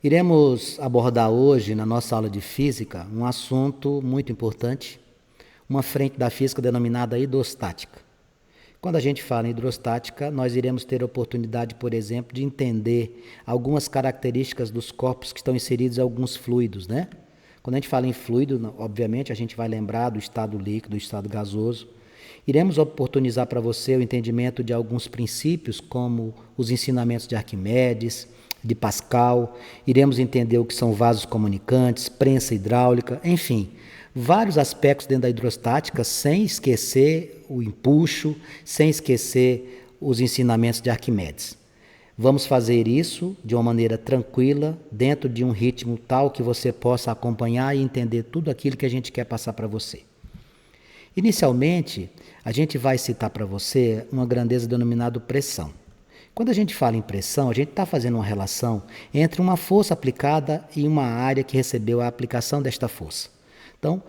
Iremos abordar hoje, na nossa aula de física, um assunto muito importante, uma frente da física denominada hidrostática. Quando a gente fala em hidrostática, nós iremos ter a oportunidade, por exemplo, de entender algumas características dos corpos que estão inseridos em alguns fluidos, né? Quando a gente fala em fluido, obviamente, a gente vai lembrar do estado líquido, do estado gasoso. Iremos oportunizar para você o entendimento de alguns princípios, como os ensinamentos de Arquimedes, de Pascal. Iremos entender o que são vasos comunicantes, prensa hidráulica, enfim, vários aspectos dentro da hidrostática, sem esquecer o empuxo, sem esquecer os ensinamentos de Arquimedes. Vamos fazer isso de uma maneira tranquila, dentro de um ritmo tal que você possa acompanhar e entender tudo aquilo que a gente quer passar para você. Inicialmente, a gente vai citar para você uma grandeza denominada pressão. Quando a gente fala em pressão, a gente está fazendo uma relação entre uma força aplicada e uma área que recebeu a aplicação desta força. Então,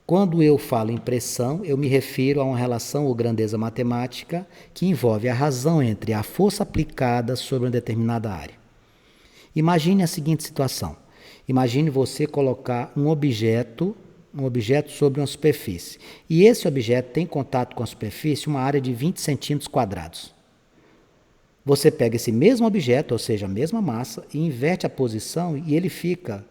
quando eu falo em pressão, eu me refiro a uma relação ou grandeza matemática que envolve a razão entre a força aplicada sobre uma determinada área. Imagine a seguinte situação. Imagine você colocar um objeto sobre uma superfície. E esse objeto tem contato com a superfície uma área de 20 centímetros quadrados. Você pega esse mesmo objeto, ou seja, a mesma massa, e inverte a posição e ele fica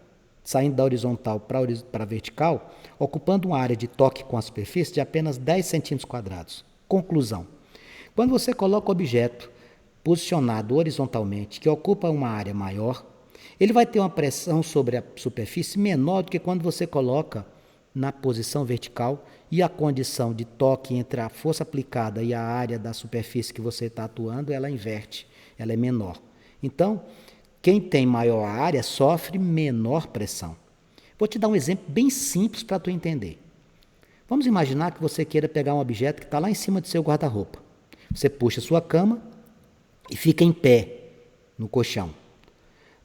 saindo da horizontal para a vertical, ocupando uma área de toque com a superfície de apenas 10 centímetros quadrados. Conclusão. Quando você coloca o objeto posicionado horizontalmente, que ocupa uma área maior, ele vai ter uma pressão sobre a superfície menor do que quando você coloca na posição vertical, e a condição de toque entre a força aplicada e a área da superfície que você está atuando, ela inverte, ela é menor. Então, quem tem maior área sofre menor pressão. Vou te dar um exemplo bem simples para tu entender. Vamos imaginar que você queira pegar um objeto que está lá em cima do seu guarda-roupa. Você puxa a sua cama e fica em pé no colchão.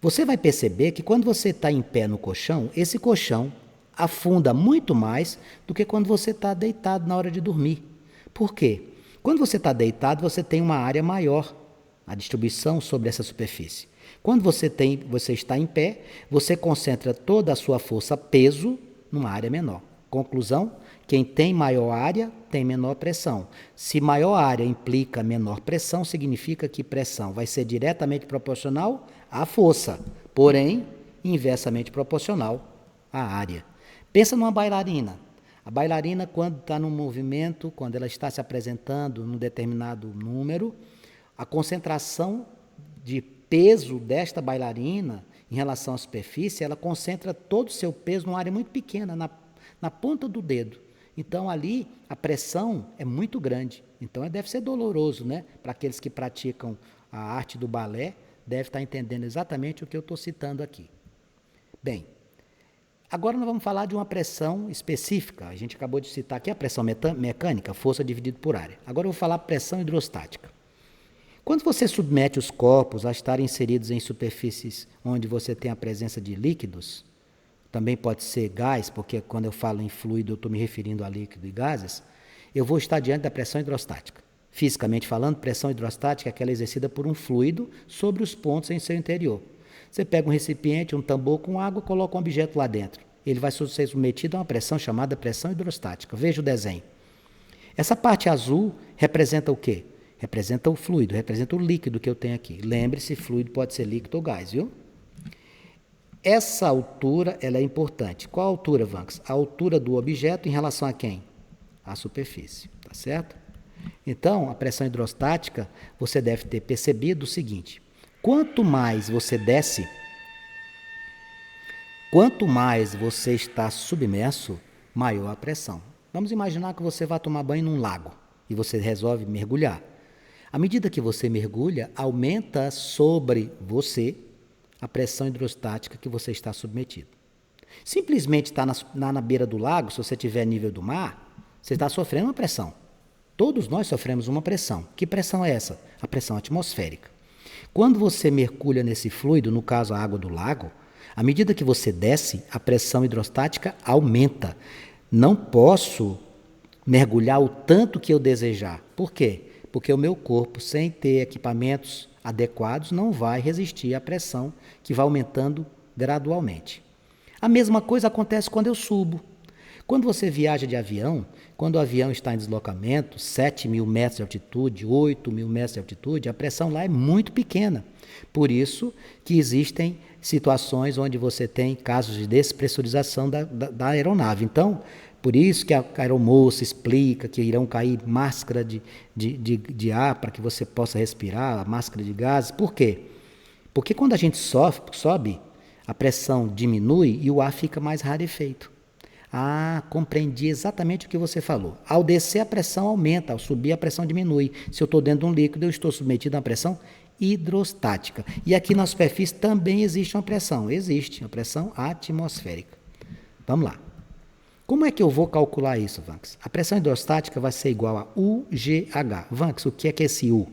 Você vai perceber que quando você está em pé no colchão, esse colchão afunda muito mais do que quando você está deitado na hora de dormir. Por quê? Quando você está deitado, você tem uma área maior, a distribuição sobre essa superfície. Quando você está em pé, você concentra toda a sua força peso numa área menor. Conclusão, quem tem maior área tem menor pressão. Se maior área implica menor pressão, significa que pressão vai ser diretamente proporcional à força, porém inversamente proporcional à área. Pensa numa bailarina. A bailarina, quando está no movimento, quando ela está se apresentando num determinado número, a concentração de peso desta bailarina em relação à superfície, ela concentra todo o seu peso numa área muito pequena, na ponta do dedo. Então, ali, a pressão é muito grande. Então, deve ser doloroso, né? Para aqueles que praticam a arte do balé, deve estar entendendo exatamente o que eu estou citando aqui. Bem, agora nós vamos falar de uma pressão específica. A gente acabou de citar aqui a pressão mecânica, força dividida por área. Agora eu vou falar pressão hidrostática. Quando você submete os corpos a estarem inseridos em superfícies onde você tem a presença de líquidos, também pode ser gás, porque quando eu falo em fluido eu estou me referindo a líquido e gases, eu vou estar diante da pressão hidrostática. Fisicamente falando, pressão hidrostática é aquela exercida por um fluido sobre os pontos em seu interior. Você pega um recipiente, um tambor com água, coloca um objeto lá dentro. Ele vai ser submetido a uma pressão chamada pressão hidrostática. Veja o desenho. Essa parte azul representa o quê? Representa o fluido, representa o líquido que eu tenho aqui. Lembre-se, fluido pode ser líquido ou gás, viu? Essa altura, ela é importante. Qual a altura, Vanks? A altura do objeto em relação a quem? À superfície, tá certo? Então, a pressão hidrostática, você deve ter percebido o seguinte: quanto mais você desce, quanto mais você está submerso, maior a pressão. Vamos imaginar que você vai tomar banho num lago e você resolve mergulhar. À medida que você mergulha, aumenta sobre você a pressão hidrostática que você está submetido. Simplesmente estar na beira do lago, se você estiver a nível do mar, você está sofrendo uma pressão. Todos nós sofremos uma pressão. Que pressão é essa? A pressão atmosférica. Quando você mergulha nesse fluido, no caso a água do lago, à medida que você desce, a pressão hidrostática aumenta. Não posso mergulhar o tanto que eu desejar. Por quê? Porque o meu corpo, sem ter equipamentos adequados, não vai resistir à pressão que vai aumentando gradualmente. A mesma coisa acontece quando eu subo. Quando você viaja de avião, quando o avião está em deslocamento, 7.000 metros de altitude, 8.000 metros de altitude, a pressão lá é muito pequena. Por isso que existem situações onde você tem casos de despressurização da aeronave. Então, por isso que a aeromoça explica que irão cair máscara de ar para que você possa respirar, máscara de gases. Por quê? Porque quando a gente sobe, a pressão diminui e o ar fica mais rarefeito. Ah, compreendi exatamente o que você falou. Ao descer, a pressão aumenta, ao subir, a pressão diminui. Se eu estou dentro de um líquido, eu estou submetido a uma pressão hidrostática. E aqui na superfície também existe uma pressão atmosférica. Vamos lá. Como é que eu vou calcular isso, Vanks? A pressão hidrostática vai ser igual a UGH. Vanks, o que é esse U?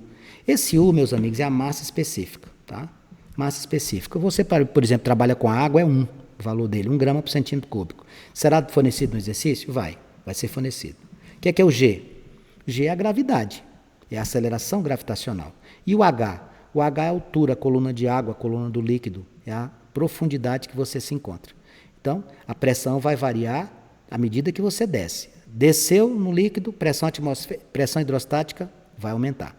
Esse U, meus amigos, é a massa específica, tá? Massa específica. Você, por exemplo, trabalha com água, é 1, o valor dele, 1 grama por centímetro cúbico. Será fornecido no exercício? Vai ser fornecido. O que é o G? G é a gravidade, é a aceleração gravitacional. E o H? O H é a altura, a coluna de água, a coluna do líquido, é a profundidade que você se encontra. Então, a pressão vai variar à medida que você desce. Desceu no líquido, pressão hidrostática vai aumentar.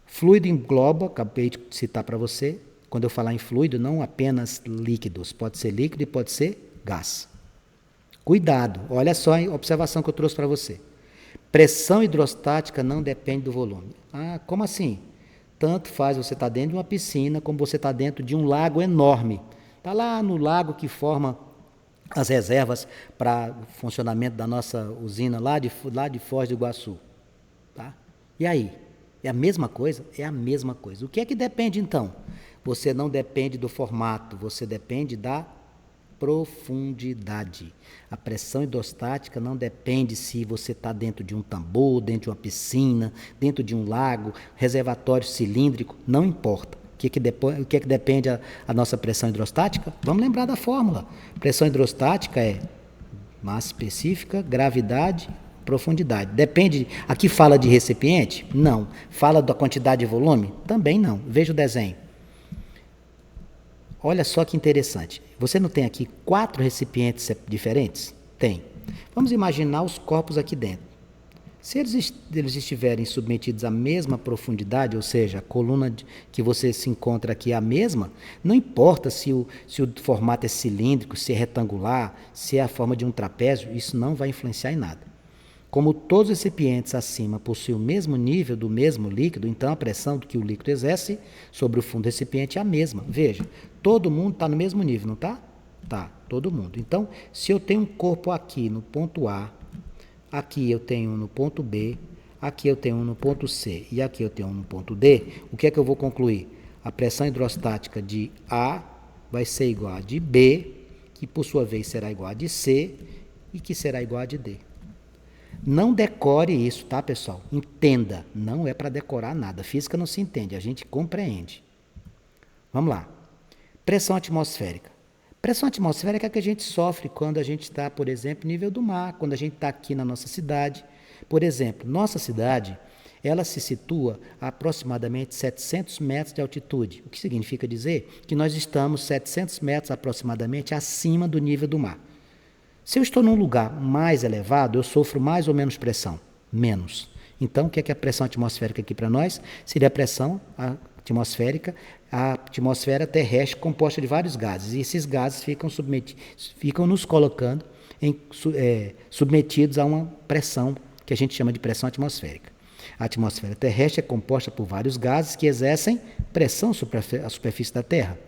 Fluido engloba, acabei de citar para você, quando eu falar em fluido, não apenas líquidos, pode ser líquido e pode ser gás. Cuidado, olha só a observação que eu trouxe para você. Pressão hidrostática não depende do volume. Ah, como assim? Tanto faz você estar dentro de uma piscina como você está dentro de um lago enorme. Está lá no lago que forma as reservas para o funcionamento da nossa usina lá de Foz do Iguaçu. Tá? E aí? É a mesma coisa? É a mesma coisa. O que é que depende então? Você não depende do formato, você depende da profundidade. A pressão hidrostática não depende se você está dentro de um tambor, dentro de uma piscina, dentro de um lago, reservatório cilíndrico, não importa. O que é que depende a nossa pressão hidrostática? Vamos lembrar da fórmula. Pressão hidrostática é massa específica, gravidade, profundidade. Depende. Aqui fala de recipiente? Não. Fala da quantidade de volume? Também não. Veja o desenho. Olha só que interessante. Você não tem aqui 4 recipientes diferentes? Tem. Vamos imaginar os corpos aqui dentro. Se eles estiverem submetidos à mesma profundidade, ou seja, a coluna que você se encontra aqui é a mesma, não importa se o formato é cilíndrico, se é retangular, se é a forma de um trapézio, isso não vai influenciar em nada. Como todos os recipientes acima possuem o mesmo nível do mesmo líquido, então a pressão que o líquido exerce sobre o fundo do recipiente é a mesma. Veja, todo mundo está no mesmo nível, não está? Tá, todo mundo. Então, se eu tenho um corpo aqui no ponto A, aqui eu tenho um no ponto B, aqui eu tenho um no ponto C e aqui eu tenho um no ponto D, o que é que eu vou concluir? A pressão hidrostática de A vai ser igual a de B, que por sua vez será igual a de C e que será igual a de D. Não decore isso, tá, pessoal? Entenda, não é para decorar nada. Física não se entende, a gente compreende. Vamos lá. Pressão atmosférica. Pressão atmosférica é que a gente sofre quando a gente está, por exemplo, no nível do mar, quando a gente está aqui na nossa cidade. Por exemplo, nossa cidade, ela se situa a aproximadamente 700 metros de altitude, o que significa dizer que nós estamos 700 metros aproximadamente acima do nível do mar. Se eu estou num lugar mais elevado, eu sofro mais ou menos pressão? Menos. Então, o que é a pressão atmosférica aqui para nós? Seria a pressão atmosférica, a atmosfera terrestre composta de vários gases. E esses gases ficam nos colocando submetidos a uma pressão que a gente chama de pressão atmosférica. A atmosfera terrestre é composta por vários gases que exercem pressão sobre a superfície da Terra.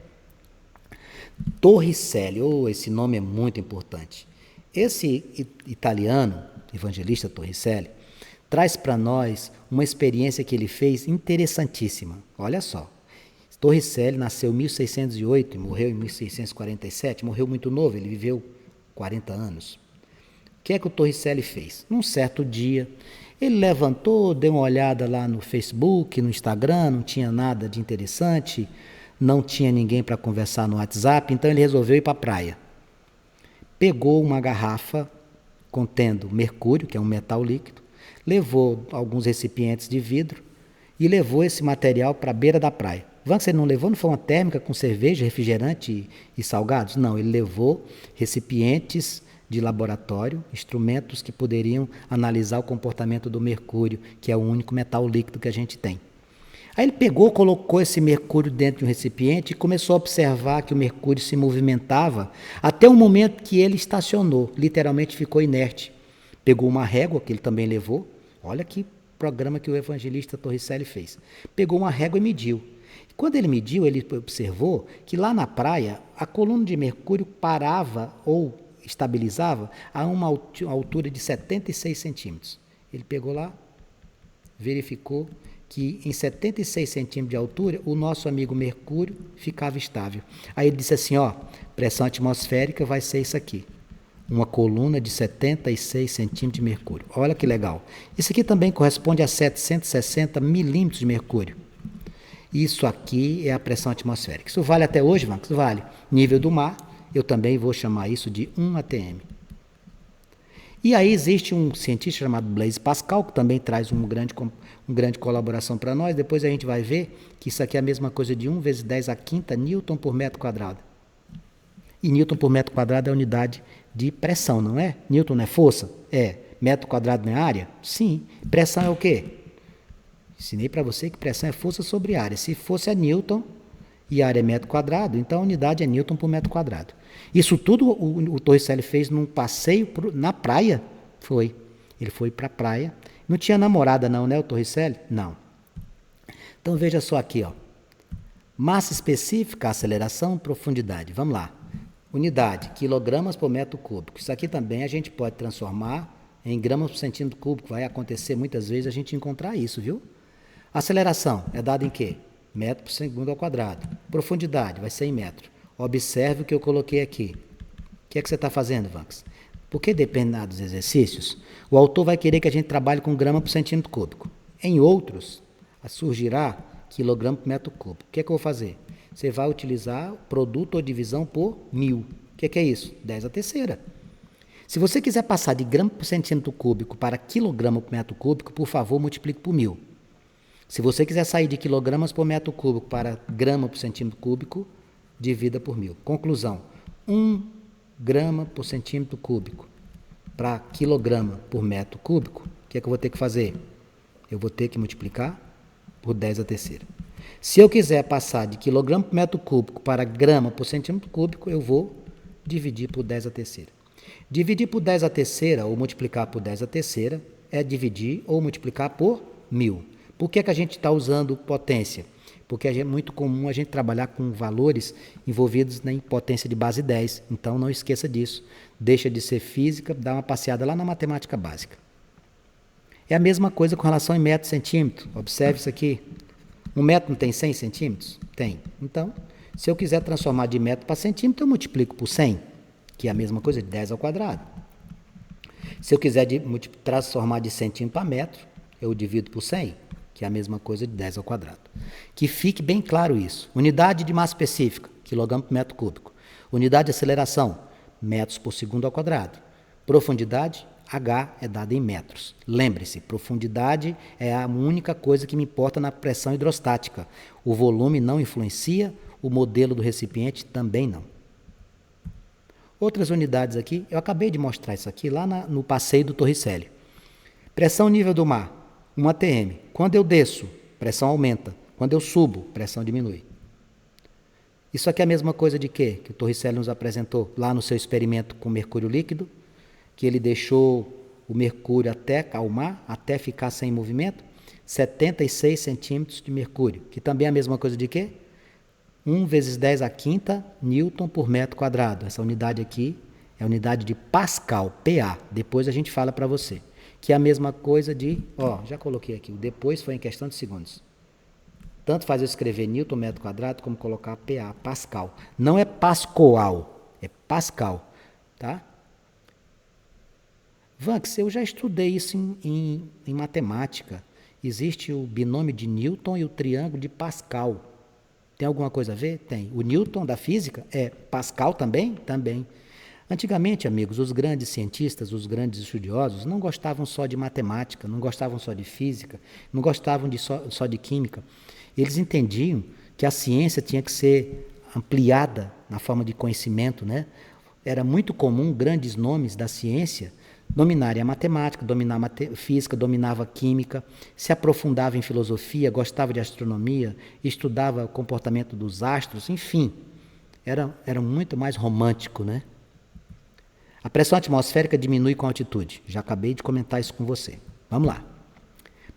Torricelli, esse nome é muito importante. Esse italiano, evangelista Torricelli, traz para nós uma experiência que ele fez interessantíssima. Olha só, Torricelli nasceu em 1608 e morreu em 1647, morreu muito novo, ele viveu 40 anos. O que é que o Torricelli fez? Num certo dia, ele levantou, deu uma olhada lá no Facebook, no Instagram, não tinha nada de interessante, não tinha ninguém para conversar no WhatsApp, então ele resolveu ir para a praia. Pegou uma garrafa contendo mercúrio, que é um metal líquido, levou alguns recipientes de vidro e levou esse material para a beira da praia. Vanks, ele não levou, não foi uma térmica com cerveja, refrigerante e salgados? Não, ele levou recipientes de laboratório, instrumentos que poderiam analisar o comportamento do mercúrio, que é o único metal líquido que a gente tem. Aí ele pegou, colocou esse mercúrio dentro de um recipiente e começou a observar que o mercúrio se movimentava até o momento que ele estacionou, literalmente ficou inerte. Pegou uma régua, que ele também levou, olha que programa que o evangelista Torricelli fez. Pegou uma régua e mediu. Quando ele mediu, ele observou que lá na praia, a coluna de mercúrio parava ou estabilizava a uma altura de 76 centímetros. Ele pegou lá, verificou que em 76 centímetros de altura, o nosso amigo mercúrio ficava estável. Aí ele disse assim, ó, pressão atmosférica vai ser isso aqui. Uma coluna de 76 centímetros de mercúrio. Olha que legal. Isso aqui também corresponde a 760 milímetros de mercúrio. Isso aqui é a pressão atmosférica. Isso vale até hoje, Vanks? Vale. Nível do mar, eu também vou chamar isso de 1 atm. E aí existe um cientista chamado Blaise Pascal, que também traz uma grande colaboração para nós. Depois a gente vai ver que isso aqui é a mesma coisa de 1 vezes 10 a quinta Newton por metro quadrado. E Newton por metro quadrado é a unidade de pressão, não é? Newton não é força? É. Metro quadrado não é área? Sim. Pressão é o quê? Ensinei para você que pressão é força sobre área. Se força é Newton e área é metro quadrado, então a unidade é Newton por metro quadrado. Isso tudo o Torricelli fez num passeio na praia. Foi. Ele foi para a praia. Não tinha namorada não, né, o Torricelli? Não. Então veja só aqui, ó. Massa específica, aceleração, profundidade. Vamos lá. Unidade, quilogramas por metro cúbico. Isso aqui também a gente pode transformar em gramas por centímetro cúbico. Vai acontecer muitas vezes a gente encontrar isso, viu? Aceleração é dada em quê? Metro por segundo ao quadrado. Profundidade vai ser em metro. Observe o que eu coloquei aqui. O que é que você está fazendo, Vanks? Porque dependendo dos exercícios, o autor vai querer que a gente trabalhe com grama por centímetro cúbico. Em outros, surgirá quilograma por metro cúbico. O que é que eu vou fazer? Você vai utilizar produto ou divisão por 1000. O que é isso? 10 a terceira. Se você quiser passar de grama por centímetro cúbico para quilograma por metro cúbico, por favor, multiplique por 1000. Se você quiser sair de quilogramas por metro cúbico para grama por centímetro cúbico, divida por 1000. Conclusão, 1 grama por centímetro cúbico para quilograma por metro cúbico, o que é que eu vou ter que fazer? Eu vou ter que multiplicar por 10 a terceira. Se eu quiser passar de quilograma por metro cúbico para grama por centímetro cúbico, eu vou dividir por 10 a terceira. Dividir por 10 a terceira ou multiplicar por 10 a terceira é dividir ou multiplicar por 1000. Por que a gente está usando potência? Porque é muito comum a gente trabalhar com valores envolvidos em potência de base 10. Então, não esqueça disso. Deixa de ser física, dá uma passeada lá na matemática básica. É a mesma coisa com relação em metro e centímetro. Observe isso aqui. Um metro não tem 100 centímetros? Tem. Então, se eu quiser transformar de metro para centímetro, eu multiplico por 100, que é a mesma coisa de 10 ao quadrado. Se eu quiser transformar de centímetro para metro, eu divido por 100, que é a mesma coisa de 10 ao quadrado. Que fique bem claro isso. Unidade de massa específica, quilograma por metro cúbico. Unidade de aceleração, metros por segundo ao quadrado. Profundidade, H é dada em metros. Lembre-se, profundidade é a única coisa que me importa na pressão hidrostática. O volume não influencia, o modelo do recipiente também não. Outras unidades aqui, eu acabei de mostrar isso aqui lá no passeio do Torricelli. Pressão nível do mar, 1 atm. Quando eu desço, pressão aumenta. Quando eu subo, pressão diminui. Isso aqui é a mesma coisa de quê? Que o Torricelli nos apresentou lá no seu experimento com mercúrio líquido, que ele deixou o mercúrio até calmar, até ficar sem movimento, 76 centímetros de mercúrio, que também é a mesma coisa de quê? 1 vezes 10 a quinta Newton por metro quadrado. Essa unidade aqui é a unidade de Pascal, PA. Depois a gente fala para você. Que é a mesma coisa de... já coloquei aqui. O depois foi em questão de segundos. Tanto faz eu escrever Newton metro quadrado como colocar PA, Pascal. Não é Pascoal, é Pascal. Tá? Vanks, eu já estudei isso em matemática. Existe o binômio de Newton e o triângulo de Pascal. Tem alguma coisa a ver? Tem. O Newton da física é Pascal também? Também. Antigamente, amigos, os grandes cientistas, os grandes estudiosos, não gostavam só de matemática, não gostavam só de física, não gostavam só de química. Eles entendiam que a ciência tinha que ser ampliada na forma de conhecimento, né? Era muito comum grandes nomes da ciência dominarem a matemática, dominar a física, dominava a química, se aprofundava em filosofia, gostava de astronomia, estudava o comportamento dos astros, enfim, era muito mais romântico, né? A pressão atmosférica diminui com a altitude. Já acabei de comentar isso com você. Vamos lá.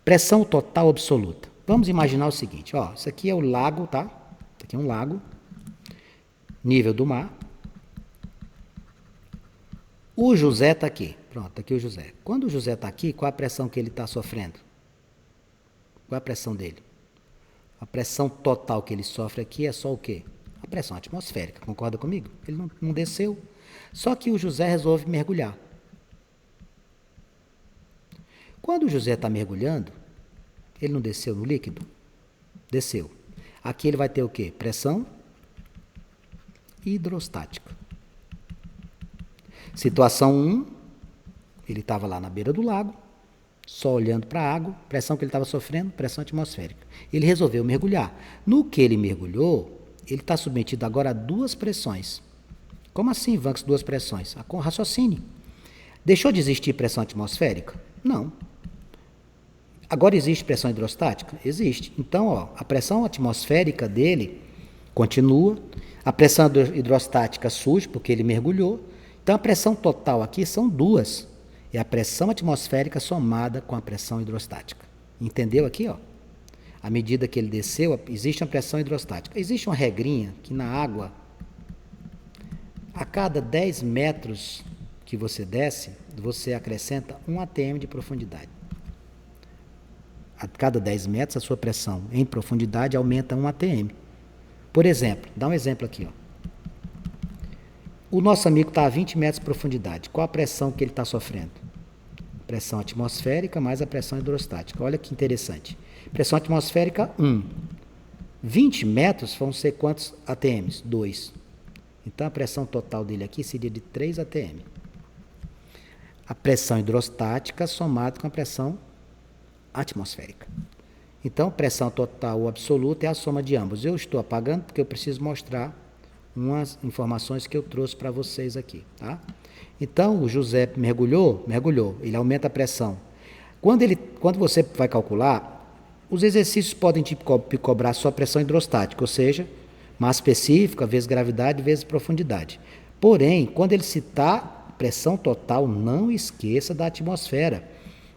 Pressão total absoluta. Vamos imaginar o seguinte, ó, isso aqui é o lago, tá? Isso aqui é um lago, nível do mar. O José está aqui. Pronto, está aqui o José. Quando o José está aqui, qual é a pressão que ele está sofrendo? Qual é a pressão dele? A pressão total que ele sofre aqui é só o quê? A pressão atmosférica. Concorda comigo? Ele não desceu. Só que o José resolve mergulhar. Quando o José está mergulhando, ele não desceu no líquido? Desceu. Aqui ele vai ter o quê? Pressão hidrostática. Situação 1, ele estava lá na beira do lago, só olhando para a água, pressão que ele estava sofrendo, pressão atmosférica. Ele resolveu mergulhar. No que ele mergulhou, ele está submetido agora a duas pressões. Como assim, Vanks, duas pressões? Com raciocínio. Deixou de existir pressão atmosférica? Não. Agora existe pressão hidrostática? Existe. Então, ó, a pressão atmosférica dele continua, a pressão hidrostática surge porque ele mergulhou. Então, a pressão total aqui são duas. É a pressão atmosférica somada com a pressão hidrostática. Entendeu aqui, ó? À medida que ele desceu, existe uma pressão hidrostática. Existe uma regrinha que na água, a cada 10 metros que você desce, você acrescenta 1 atm de profundidade. A cada 10 metros, a sua pressão em profundidade aumenta 1 atm. Por exemplo, dá um exemplo aqui, ó. O nosso amigo está a 20 metros de profundidade. Qual a pressão que ele está sofrendo? Pressão atmosférica mais a pressão hidrostática. Olha que interessante. Pressão atmosférica, 1. 20 metros vão ser quantos atms? 2. Então, a pressão total dele aqui seria de 3 atm. A pressão hidrostática somada com a pressão atmosférica. Então, pressão total absoluta é a soma de ambos. Eu estou apagando porque eu preciso mostrar umas informações que eu trouxe para vocês aqui, tá? Então, o José mergulhou, ele aumenta a pressão. Quando você vai calcular, os exercícios podem te cobrar só pressão hidrostática, ou seja, massa específica, vezes gravidade, vezes profundidade. Porém, quando ele citar pressão total, não esqueça da atmosfera,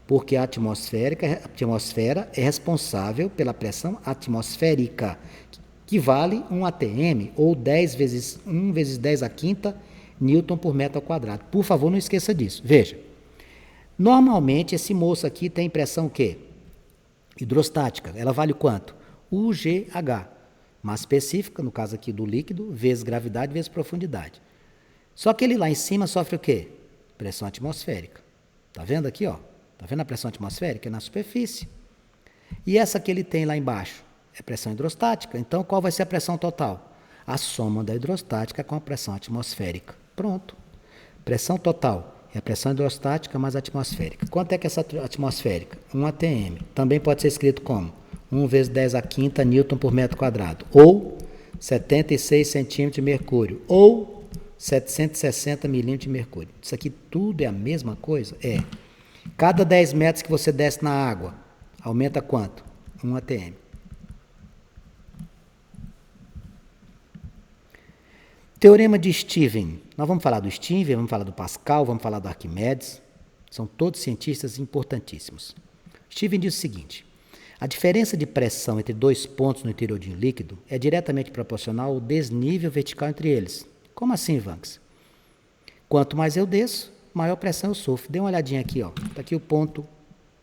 porque a atmosfera é responsável pela pressão atmosférica, que vale 1 atm, ou 10 vezes 1 vezes 10 a quinta Newton por metro ao quadrado. Por favor, não esqueça disso. Veja, normalmente esse moço aqui tem pressão o quê? Hidrostática. Ela vale quanto? UGH. Massa específica, no caso aqui do líquido, vezes gravidade, vezes profundidade. Só que ele lá em cima sofre o quê? Pressão atmosférica. Tá vendo aqui, ó? Tá vendo a pressão atmosférica? É na superfície. E essa que ele tem lá embaixo? É pressão hidrostática. Então, qual vai ser a pressão total? A soma da hidrostática com a pressão atmosférica. Pronto. Pressão total é a pressão hidrostática mais a atmosférica. Quanto é que essa atmosférica? 1 atm. Também pode ser escrito como 1 vezes 10 a quinta Newton por metro quadrado. Ou 76 centímetros de mercúrio. Ou 760 milímetros de mercúrio. Isso aqui tudo é a mesma coisa? É. Cada 10 metros que você desce na água, aumenta quanto? 1 atm. Teorema de Stephen. Nós vamos falar do Stephen, vamos falar do Pascal, vamos falar do Arquimedes. São todos cientistas importantíssimos. Stephen diz o seguinte: a diferença de pressão entre dois pontos no interior de um líquido é diretamente proporcional ao desnível vertical entre eles. Como assim, Vanks? Quanto mais eu desço, maior pressão eu sofro. Dê uma olhadinha aqui, ó. Está aqui o ponto,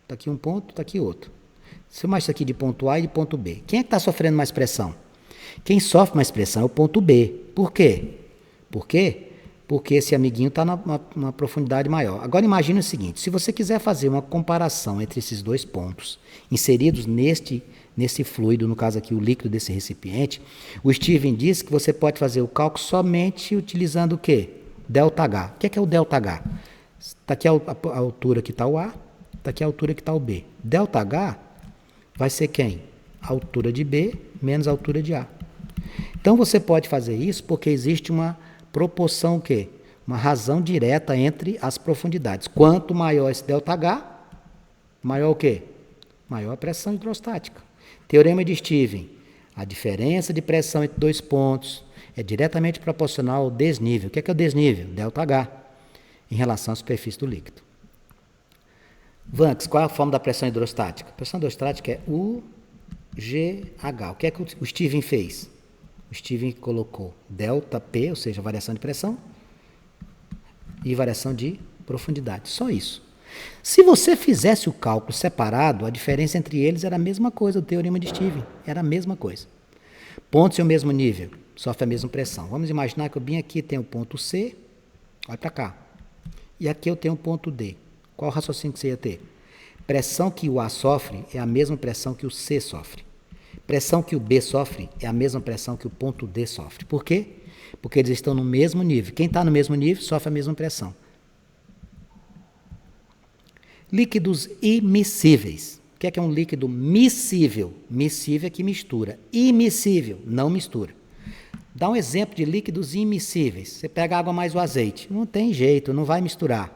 está aqui um ponto, está aqui outro. Se eu mais isso aqui de ponto A e de ponto B. Quem é que está sofrendo mais pressão? Quem sofre mais pressão é o ponto B. Por quê? Por quê? Porque esse amiguinho está numa profundidade maior. Agora imagine o seguinte, se você quiser fazer uma comparação entre esses dois pontos, inseridos nesse fluido, no caso aqui o líquido desse recipiente, o Stephen diz que você pode fazer o cálculo somente utilizando o quê? ΔH. O que é o ΔH? Está aqui a altura que está o A, está aqui a altura que está o B. ΔH vai ser quem? altura de B menos altura de A. Então você pode fazer isso porque existe uma proporção o quê? Uma razão direta entre as profundidades. Quanto maior esse ΔH, maior o quê? Maior a pressão hidrostática. Teorema de Stevens. A diferença de pressão entre dois pontos é diretamente proporcional ao desnível. O que é o desnível? ΔH, em relação à superfície do líquido. Vanks, qual é a forma da pressão hidrostática? A pressão hidrostática é UGH. O que é que o Stevens fez? O Stevens colocou ΔP, ou seja, variação de pressão, e variação de profundidade. Só isso. Se você fizesse o cálculo separado, a diferença entre eles era a mesma coisa, o teorema de Stevens. Era a mesma coisa. Pontos em o mesmo nível, sofre a mesma pressão. Vamos imaginar que eu bem aqui tenho o ponto C, olha para cá. E aqui eu tenho o ponto D. Qual o raciocínio que você ia ter? Pressão que o A sofre é a mesma pressão que o C sofre. Pressão que o B sofre é a mesma pressão que o ponto D sofre. Por quê? Porque eles estão no mesmo nível. Quem está no mesmo nível sofre a mesma pressão. Líquidos immiscíveis. O que é um líquido miscível? Miscível é que mistura. Immiscível, não mistura. Dá um exemplo de líquidos immiscíveis. Você pega a água mais o azeite. Não tem jeito, não vai misturar.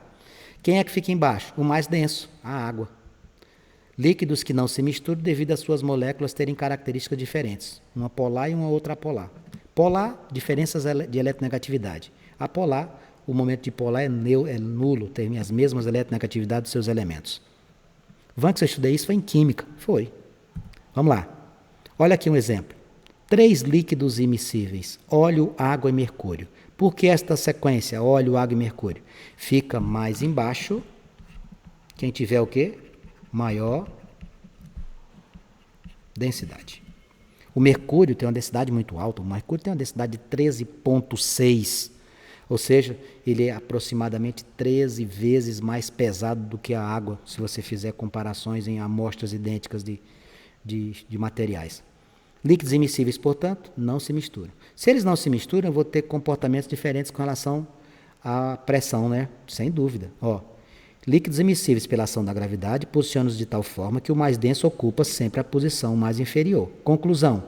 Quem é que fica embaixo? O mais denso, a água. Líquidos que não se misturam devido às suas moléculas terem características diferentes. Uma polar e uma outra apolar. Polar, diferenças de eletronegatividade. Apolar, o momento de polar é nulo, tem as mesmas eletronegatividades dos seus elementos. Vamos que eu estudei isso, foi em química. Foi. Vamos lá. Olha aqui um exemplo. 3 líquidos immiscíveis, óleo, água e mercúrio. Por que esta sequência, óleo, água e mercúrio? Fica mais embaixo, quem tiver o quê? Maior densidade. O mercúrio tem uma densidade muito alta, o mercúrio tem uma densidade de 13,6, ou seja, ele é aproximadamente 13 vezes mais pesado do que a água, se você fizer comparações em amostras idênticas de materiais. Líquidos immiscíveis, portanto, não se misturam. Se eles não se misturam, eu vou ter comportamentos diferentes com relação à pressão, né? Sem dúvida. Líquidos immiscíveis pela ação da gravidade posicionam-se de tal forma que o mais denso ocupa sempre a posição mais inferior. Conclusão: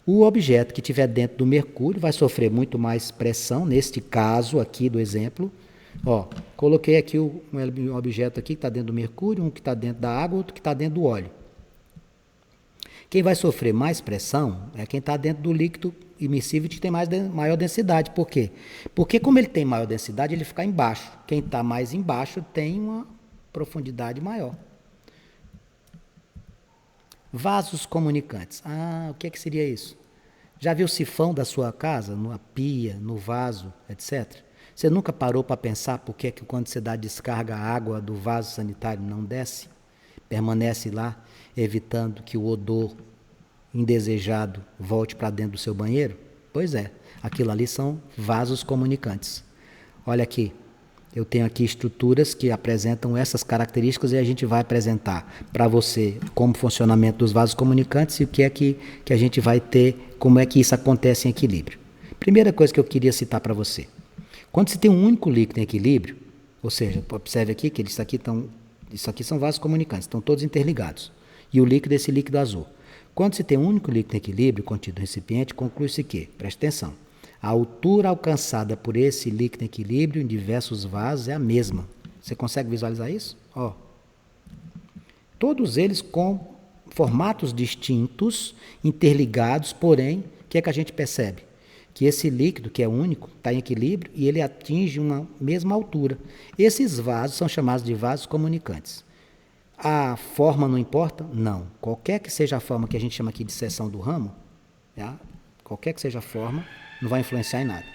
o objeto que estiver dentro do mercúrio vai sofrer muito mais pressão, neste caso aqui do exemplo. Coloquei aqui um objeto aqui que está dentro do mercúrio, um que está dentro da água, outro que está dentro do óleo. Quem vai sofrer mais pressão é quem está dentro do líquido immiscível que tem maior densidade. Por quê? Porque como ele tem maior densidade, ele fica embaixo. Quem está mais embaixo tem uma profundidade maior. Vasos comunicantes. O que seria isso? Já viu o sifão da sua casa, na pia, no vaso, etc.? Você nunca parou para pensar por que quando você dá descarga, a água do vaso sanitário não desce? Permanece lá, evitando que o odor indesejado volte para dentro do seu banheiro? Pois é, aquilo ali são vasos comunicantes. Olha aqui, eu tenho aqui estruturas que apresentam essas características e a gente vai apresentar para você como funcionamento dos vasos comunicantes e o que é que a gente vai ter, como é que isso acontece em equilíbrio. Primeira coisa que eu queria citar para você. Quando você tem um único líquido em equilíbrio, ou seja, observe aqui que isso aqui são vasos comunicantes, estão todos interligados. E o líquido é esse líquido azul. Quando se tem um único líquido em equilíbrio contido no recipiente, conclui-se que, preste atenção, a altura alcançada por esse líquido em equilíbrio em diversos vasos é a mesma. Você consegue visualizar isso? Todos eles com formatos distintos, interligados, porém, o que é que a gente percebe? Que esse líquido, que é único, está em equilíbrio e ele atinge uma mesma altura. Esses vasos são chamados de vasos comunicantes. A forma não importa? Não. Qualquer que seja a forma que a gente chama aqui de seção do ramo, qualquer que seja a forma, não vai influenciar em nada.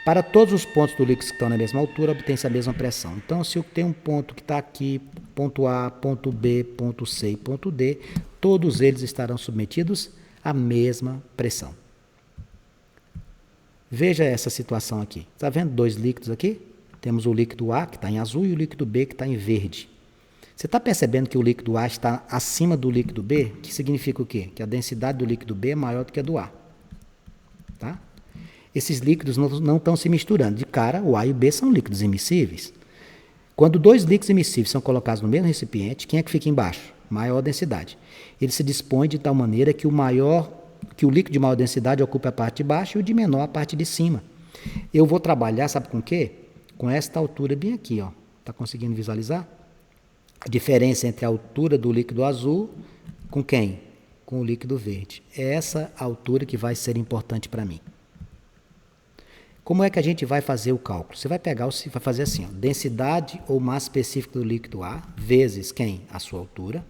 Para todos os pontos do líquido que estão na mesma altura, obtém-se a mesma pressão. Então, se eu tenho um ponto que está aqui, ponto A, ponto B, ponto C e ponto D, todos eles estarão submetidos à mesma pressão. Veja essa situação aqui. Está vendo 2 líquidos aqui? Temos o líquido A, que está em azul, e o líquido B, que está em verde. Você está percebendo que o líquido A está acima do líquido B? Que significa o quê? Que a densidade do líquido B é maior do que a do A. Tá? Esses líquidos não estão se misturando. De cara, o A e o B são líquidos immiscíveis. Quando 2 líquidos immiscíveis são colocados no mesmo recipiente, quem é que fica embaixo? maior densidade. Ele se dispõe de tal maneira que o líquido de maior densidade ocupa a parte de baixo e o de menor a parte de cima. Eu vou trabalhar, sabe com o quê? Com esta altura bem aqui, ó. Tá conseguindo visualizar? A diferença entre a altura do líquido azul com quem? Com o líquido verde. É essa altura que vai ser importante para mim. Como é que a gente vai fazer o cálculo? Você vai pegar, vai fazer assim, ó, densidade ou massa específica do líquido A vezes quem? A sua altura,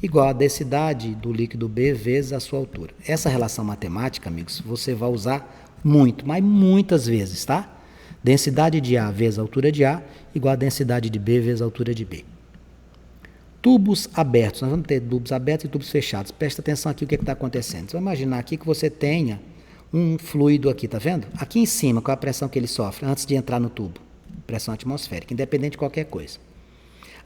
igual a densidade do líquido B vezes a sua altura. Essa relação matemática, amigos, você vai usar muito, mas muitas vezes, tá? Densidade de A vezes a altura de A, igual a densidade de B vezes a altura de B. Tubos abertos, nós vamos ter tubos abertos e tubos fechados. Presta atenção aqui o que está acontecendo. Você vai imaginar aqui que você tenha um fluido aqui, tá vendo? Aqui em cima, qual é a pressão que ele sofre antes de entrar no tubo? Pressão atmosférica, independente de qualquer coisa.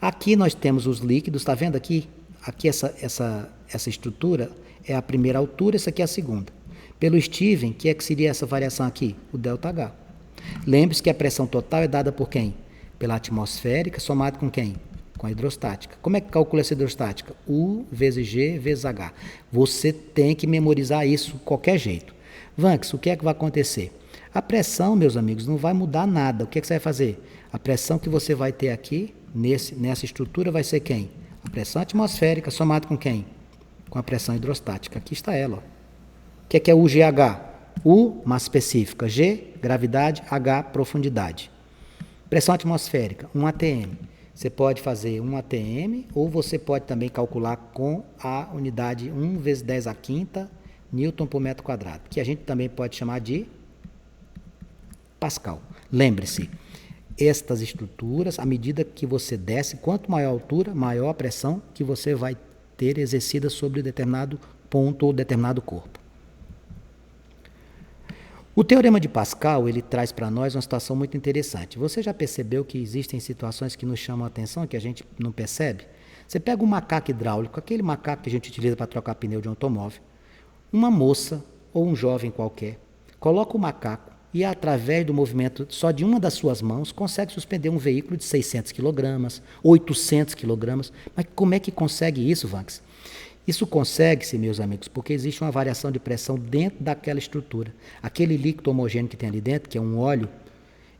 Aqui nós temos os líquidos, tá vendo aqui? Aqui essa estrutura é a primeira altura, essa aqui é a segunda. Pelo Steven, que seria essa variação aqui? O ΔH. Lembre-se que a pressão total é dada por quem? Pela atmosférica, somada com quem? Com a hidrostática. Como é que calcula essa hidrostática? U vezes G vezes H. Você tem que memorizar isso de qualquer jeito. Vanks, o que é que vai acontecer? A pressão, meus amigos, não vai mudar nada. O que é que você vai fazer? A pressão que você vai ter aqui, nessa estrutura, vai ser quem? A pressão atmosférica somada com quem? Com a pressão hidrostática. Aqui está ela. Ó. O que é o GH? U, massa específica. G, gravidade. H, profundidade. Pressão atmosférica, 1 atm. Você pode fazer 1 atm ou você pode também calcular com a unidade 1 vezes 10 a quinta Newton por metro quadrado, que a gente também pode chamar de Pascal. Lembre-se, estas estruturas, à medida que você desce, quanto maior a altura, maior a pressão que você vai ter exercida sobre determinado ponto ou determinado corpo. O teorema de Pascal, ele traz para nós uma situação muito interessante. Você já percebeu que existem situações que nos chamam a atenção, que a gente não percebe? Você pega um macaco hidráulico, aquele macaco que a gente utiliza para trocar pneu de um automóvel, uma moça ou um jovem qualquer, coloca o macaco e, através do movimento só de uma das suas mãos, consegue suspender um veículo de 600 kg, 800 kg. Mas como é que consegue isso, Vanks? Isso consegue-se, meus amigos, porque existe uma variação de pressão dentro daquela estrutura. Aquele líquido homogêneo que tem ali dentro, que é um óleo,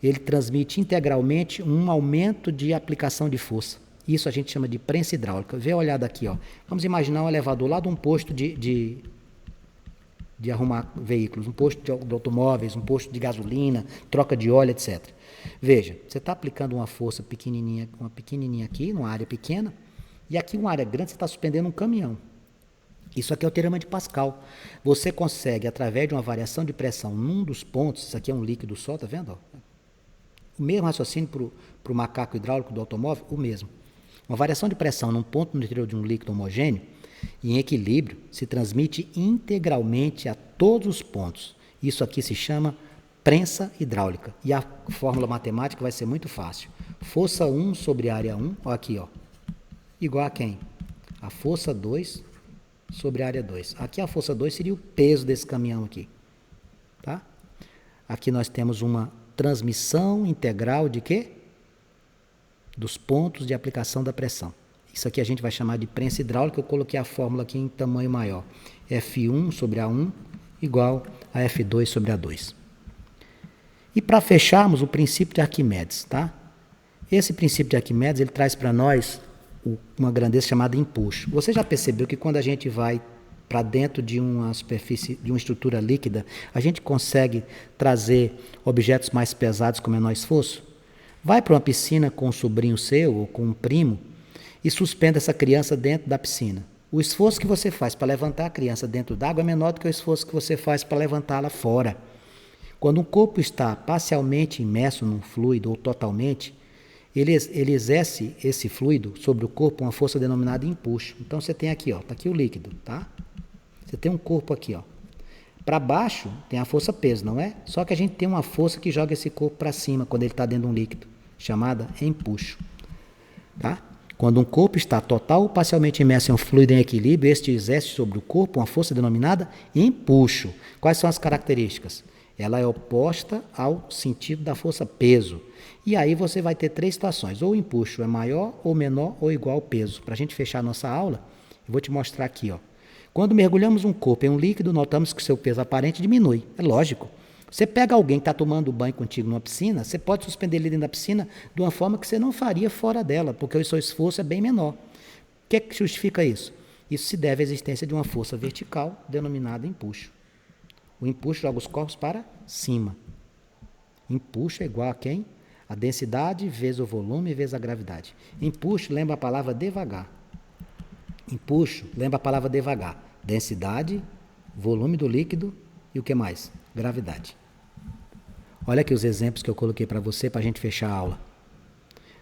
ele transmite integralmente um aumento de aplicação de força. Isso a gente chama de prensa hidráulica. Vê a olhada aqui, ó. Vamos imaginar um elevador lá de um posto de arrumar veículos, um posto de automóveis, um posto de gasolina, troca de óleo, etc. Veja, você está aplicando uma força pequenininha, aqui, numa área pequena, e aqui uma área grande você está suspendendo um caminhão. Isso aqui é o teorema de Pascal. Você consegue, através de uma variação de pressão num dos pontos, isso aqui é um líquido só, tá vendo? O mesmo raciocínio para o macaco hidráulico do automóvel, o mesmo. Uma variação de pressão num ponto no interior de um líquido homogêneo, em equilíbrio, se transmite integralmente a todos os pontos. Isso aqui se chama prensa hidráulica. E a fórmula matemática vai ser muito fácil. Força 1 sobre área 1, ó aqui, ó, igual a quem? A força 2 sobre a área 2. Aqui a força 2 seria o peso desse caminhão aqui. Tá? Aqui nós temos uma transmissão integral de quê? Dos pontos de aplicação da pressão. Isso aqui a gente vai chamar de prensa hidráulica. Eu coloquei a fórmula aqui em tamanho maior. F1 sobre A1 igual a F2 sobre A2. E para fecharmos, o princípio de Arquimedes. Tá? Esse princípio de Arquimedes ele traz para nós uma grandeza chamada empuxo. Você já percebeu que quando a gente vai para dentro de uma superfície, de uma estrutura líquida, a gente consegue trazer objetos mais pesados com menor esforço? Vai para uma piscina com um sobrinho seu ou com um primo e suspenda essa criança dentro da piscina. O esforço que você faz para levantar a criança dentro d'água é menor do que o esforço que você faz para levantá-la fora. Quando um corpo está parcialmente imerso num fluido ou totalmente, ele exerce esse fluido sobre o corpo uma força denominada empuxo. Então você tem aqui, ó, tá aqui o líquido, tá? Você tem um corpo aqui, ó. Para baixo tem a força peso, não é? Só que a gente tem uma força que joga esse corpo para cima quando ele está dentro de um líquido, chamada empuxo, tá? Quando um corpo está total ou parcialmente imerso em um fluido em equilíbrio, este exerce sobre o corpo uma força denominada empuxo. Quais são as características? Ela é oposta ao sentido da força peso. E aí você vai ter 3 situações. Ou o empuxo é maior, ou menor, ou igual ao peso. Para a gente fechar a nossa aula, eu vou te mostrar aqui. Ó. Quando mergulhamos um corpo em um líquido, notamos que seu peso aparente diminui. É lógico. Você pega alguém que está tomando banho contigo numa piscina, você pode suspender ele dentro da piscina de uma forma que você não faria fora dela, porque o seu esforço é bem menor. O que é que justifica isso? Isso se deve à existência de uma força vertical denominada empuxo. O empuxo joga os corpos para cima. Empuxo é igual a quem? A densidade vezes o volume vezes a gravidade. Empuxo lembra a palavra devagar. Empuxo lembra a palavra devagar. Densidade, volume do líquido e o que mais? Gravidade. Olha aqui os exemplos que eu coloquei para você para a gente fechar a aula.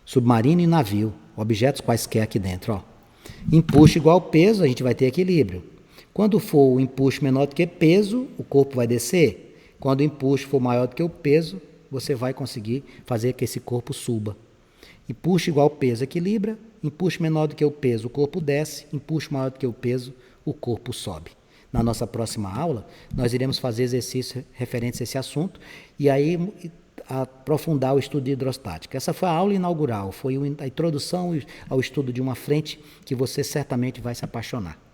Submarino e navio, objetos quaisquer aqui dentro. Ó. Empuxo igual peso, a gente vai ter equilíbrio. Quando for o empuxo menor do que peso, o corpo vai descer. Quando o empuxo for maior do que o peso, você vai conseguir fazer que esse corpo suba. Empuxo igual peso equilibra, empuxo menor do que o peso, o corpo desce, empuxo maior do que o peso, o corpo sobe. Na nossa próxima aula, nós iremos fazer exercícios referentes a esse assunto e aí aprofundar o estudo de hidrostática. Essa foi a aula inaugural, foi a introdução ao estudo de uma frente que você certamente vai se apaixonar.